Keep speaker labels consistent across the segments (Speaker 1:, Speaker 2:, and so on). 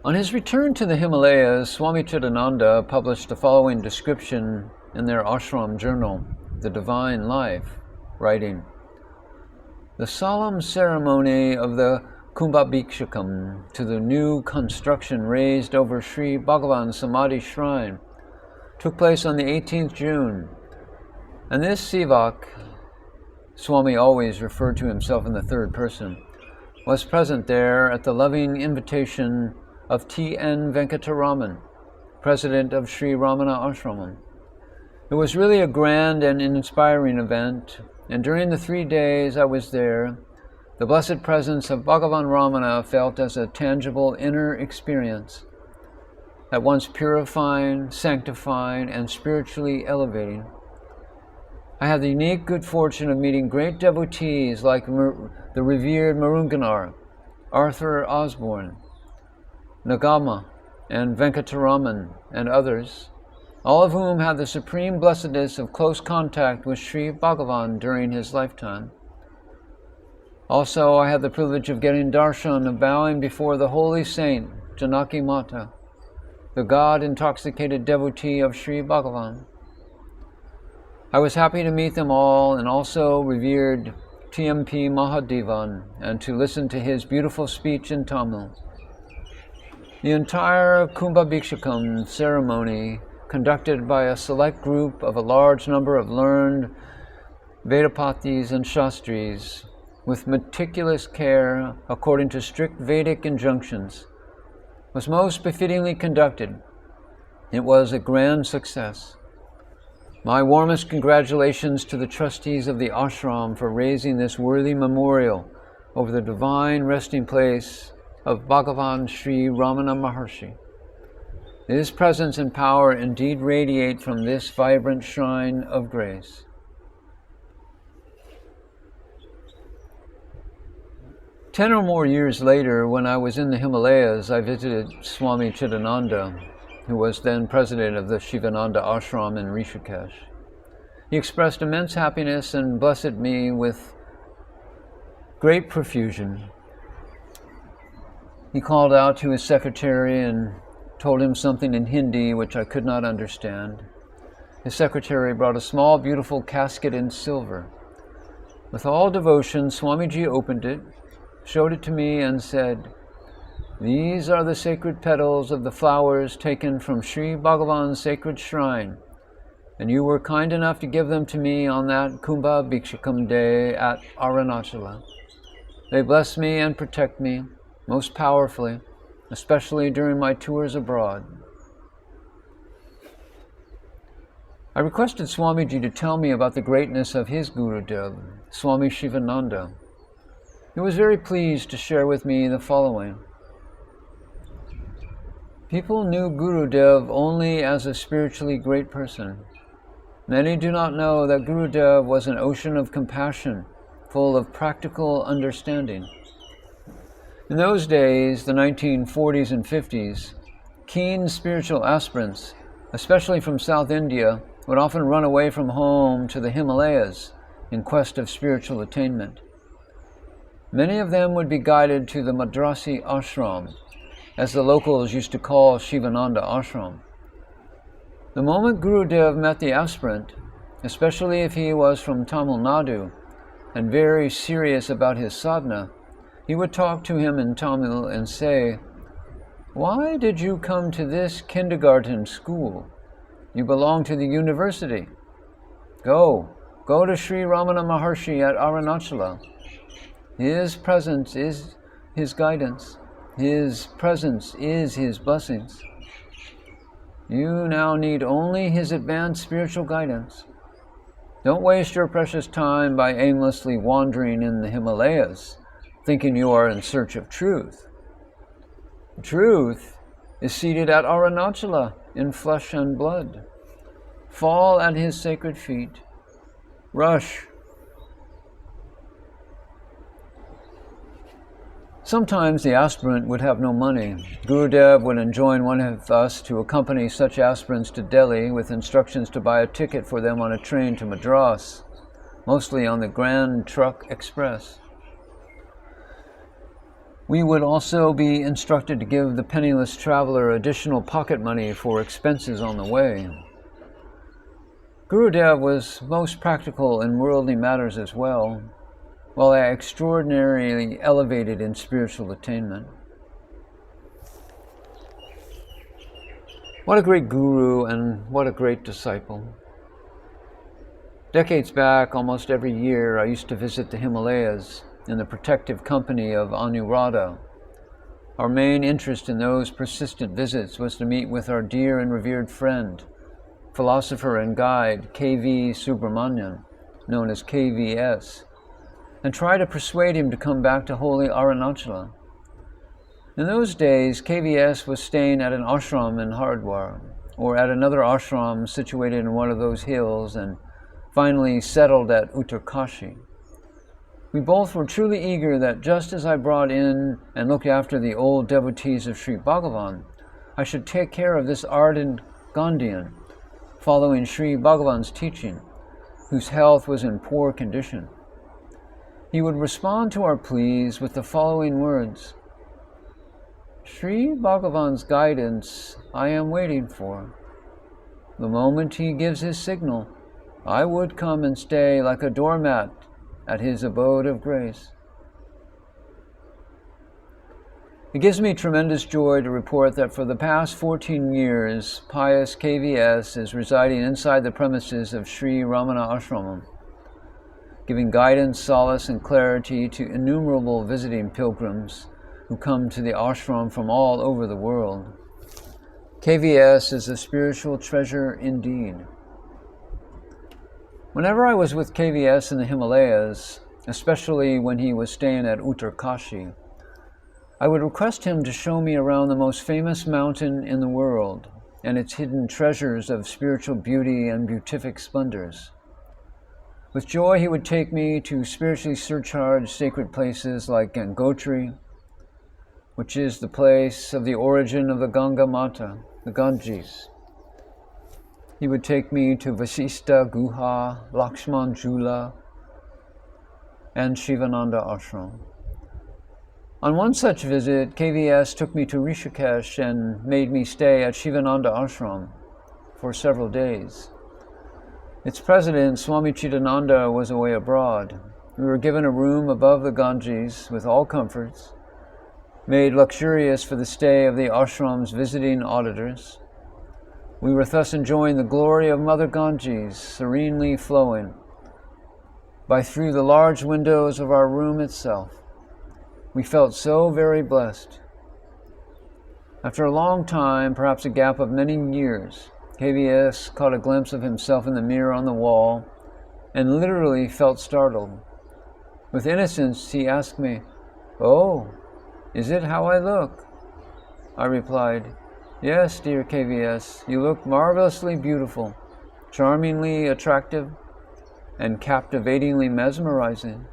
Speaker 1: On his return to the Himalayas, Swami Chidananda published the following description in their ashram journal, The Divine Life, writing, "The solemn ceremony of the Kumbhabhikshakam to the new construction raised over Sri Bhagavan Samadhi Shrine took place on the 18th June, and this Sivak," Swami always referred to himself in the third person, "was present there at the loving invitation of T.N. Venkataraman, president of Sri Ramanasramam. It was really a grand and inspiring event, and during the 3 days I was there, the blessed presence of Bhagavan Ramana felt as a tangible inner experience, at once purifying, sanctifying, and spiritually elevating. I had the unique good fortune of meeting great devotees like the revered Marunganar, Arthur Osborne, Nagama, and Venkataraman, and others, all of whom had the supreme blessedness of close contact with Sri Bhagavan during his lifetime. Also, I had the privilege of getting darshan, of bowing before the holy saint, Janaki Mata, the God-intoxicated devotee of Sri Bhagavan. I was happy to meet them all, and also revered T.M.P. Mahadevan, and to listen to his beautiful speech in Tamil. The entire Kumbhabhikshakam ceremony, conducted by a select group of a large number of learned Vedapatis and Shastris, with meticulous care according to strict Vedic injunctions, was most befittingly conducted. It was a grand success. My warmest congratulations to the trustees of the ashram for raising this worthy memorial over the divine resting place of Bhagavan Sri Ramana Maharshi. His presence and power indeed radiate from this vibrant shrine of grace." "10 or more years later, when I was in the Himalayas, I visited Swami Chidananda, who was then president of the Shivananda Ashram in Rishikesh. He expressed immense happiness and blessed me with great profusion. He called out to his secretary and told him something in Hindi which I could not understand. His secretary brought a small, beautiful casket in silver. With all devotion, Swamiji opened it, showed it to me, and said, 'These are the sacred petals of the flowers taken from Sri Bhagavan's sacred shrine, and you were kind enough to give them to me on that Kumbhabhikshakam day at Arunachala. They bless me and protect me most powerfully, especially during my tours abroad.' I requested Swamiji to tell me about the greatness of his Gurudev, Swami Shivananda. He was very pleased to share with me the following. People knew Gurudev only as a spiritually great person. Many do not know that Gurudev was an ocean of compassion, full of practical understanding. In those days, the 1940s and 50s, keen spiritual aspirants, especially from South India, would often run away from home to the Himalayas in quest of spiritual attainment. Many of them would be guided to the Madrasi Ashram, as the locals used to call Shivananda Ashram. The moment Gurudev met the aspirant, especially if he was from Tamil Nadu and very serious about his sadhana, he would talk to him in Tamil and say, "Why did you come to this kindergarten school? You belong to the university. Go to Sri Ramana Maharshi at Arunachala. His presence is his guidance. His presence is his blessings. You now need only his advanced spiritual guidance. Don't waste your precious time by aimlessly wandering in the Himalayas, thinking you are in search of truth. Truth is seated at Arunachala in flesh and blood. Fall at his sacred feet. Rush." Sometimes the aspirant would have no money. Gurudev would enjoin one of us to accompany such aspirants to Delhi with instructions to buy a ticket for them on a train to Madras, mostly on the Grand Trunk Express. We would also be instructed to give the penniless traveler additional pocket money for expenses on the way. Gurudev was most practical in worldly matters as well, while extraordinarily elevated in spiritual attainment. What a great guru and what a great disciple. Decades back, almost every year, I used to visit the Himalayas in the protective company of Anuradha. Our main interest in those persistent visits was to meet with our dear and revered friend, philosopher and guide K.V. Subramanian, known as KVS, and try to persuade him to come back to holy Arunachala. In those days, KVS was staying at an ashram in Haridwar, or at another ashram situated in one of those hills, and finally settled at Uttarkashi. We both were truly eager that just as I brought in and looked after the old devotees of Sri Bhagavan, I should take care of this ardent Gandhian, following Sri Bhagavan's teaching, whose health was in poor condition. He would respond to our pleas with the following words: "Sri Bhagavan's guidance I am waiting for. The moment he gives his signal, I would come and stay like a doormat at his abode of grace." It gives me tremendous joy to report that for the past 14 years, pious KVS is residing inside the premises of Sri Ramanasramam, giving guidance, solace, and clarity to innumerable visiting pilgrims who come to the ashram from all over the world. KVS is a spiritual treasure indeed. Whenever I was with KVS in the Himalayas, especially when he was staying at Uttarkashi, I would request him to show me around the most famous mountain in the world and its hidden treasures of spiritual beauty and beatific splendors. With joy, he would take me to spiritually surcharged sacred places like Gangotri, which is the place of the origin of the Ganga Mata, the Ganges. He would take me to Vasista Guha, Lakshman Jula, and Shivananda Ashram. On one such visit, KVS took me to Rishikesh and made me stay at Shivananda Ashram for several days. Its president, Swami Chidananda, was away abroad. We were given a room above the Ganges with all comforts, made luxurious for the stay of the ashram's visiting auditors. We were thus enjoying the glory of Mother Ganges serenely flowing by through the large windows of our room itself. We felt so very blessed. After a long time, perhaps a gap of many years, KVS caught a glimpse of himself in the mirror on the wall and literally felt startled. With innocence, he asked me, "Oh, is it how I look?" I replied, "Yes, dear KVS, you look marvelously beautiful, charmingly attractive, and captivatingly mesmerizing."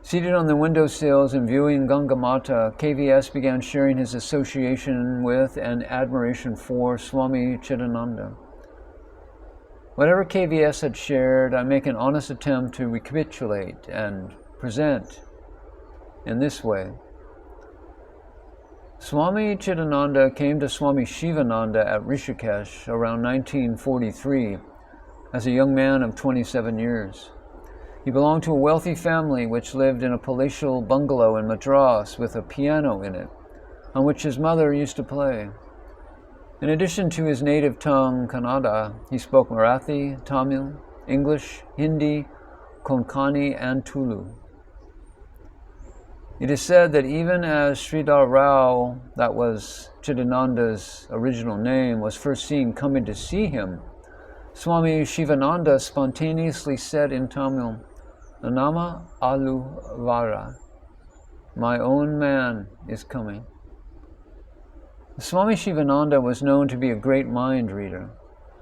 Speaker 1: Seated on the windowsills and viewing Ganga Mata, KVS began sharing his association with and admiration for Swami Chidananda. Whatever KVS had shared, I make an honest attempt to recapitulate and present in this way. Swami Chidananda came to Swami Shivananda at Rishikesh around 1943 as a young man of 27 years. He belonged to a wealthy family which lived in a palatial bungalow in Madras with a piano in it, on which his mother used to play. In addition to his native tongue, Kannada, he spoke Marathi, Tamil, English, Hindi, Konkani, and Tulu. It is said that even as Sridhar Rao, that was Chidananda's original name, was first seen coming to see him, Swami Shivananda spontaneously said in Tamil, "Nama Alu Vara," "My own man is coming." Swami Shivananda was known to be a great mind reader.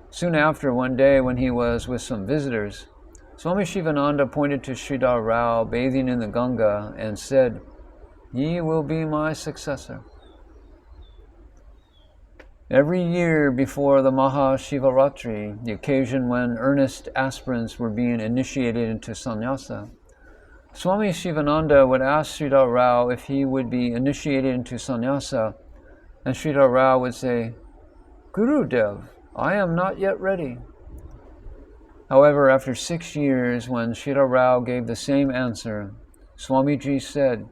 Speaker 1: Soon after, one day when he was with some visitors, Swami Shivananda pointed to Sridhar Rao bathing in the Ganga and said, "Ye will be my successor." Every year before the Maha Shivaratri, the occasion when earnest aspirants were being initiated into sannyasa, Swami Shivananda would ask Sridhar Rao if he would be initiated into sannyasa, and Sridhar Rao would say, "Gurudev, I am not yet ready." However, after 6 years, when Sridhar Rao gave the same answer, Swamiji said,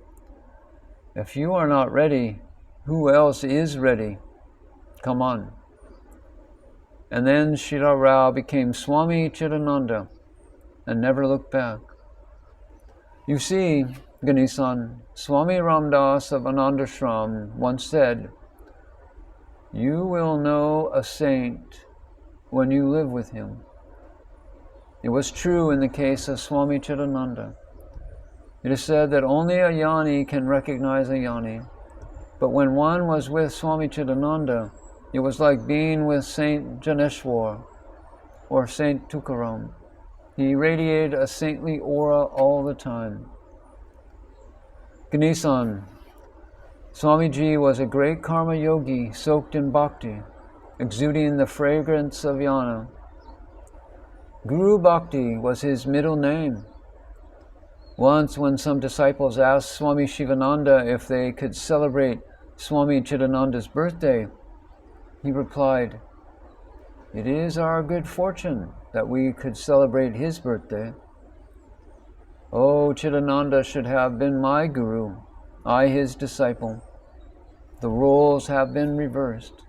Speaker 1: "If you are not ready, who else is ready? Come on." And then Sridhar Rao became Swami Chidananda and never looked back. You see, Ganesan, Swami Ramdas of Anandashram once said, "You will know a saint when you live with him." It was true in the case of Swami Chidananda. It is said that only a Jnani can recognize a Jnani, but when one was with Swami Chidananda, it was like being with Saint Janeshwar or Saint Tukaram. He radiated a saintly aura all the time. Ganesan, Swamiji was a great karma yogi soaked in bhakti, exuding the fragrance of jnana. Guru Bhakti was his middle name. Once, when some disciples asked Swami Shivananda if they could celebrate Swami Chidananda's birthday, he replied, "It is our good fortune that we could celebrate his birthday. Oh, Chidananda should have been my guru, I his disciple. The roles have been reversed."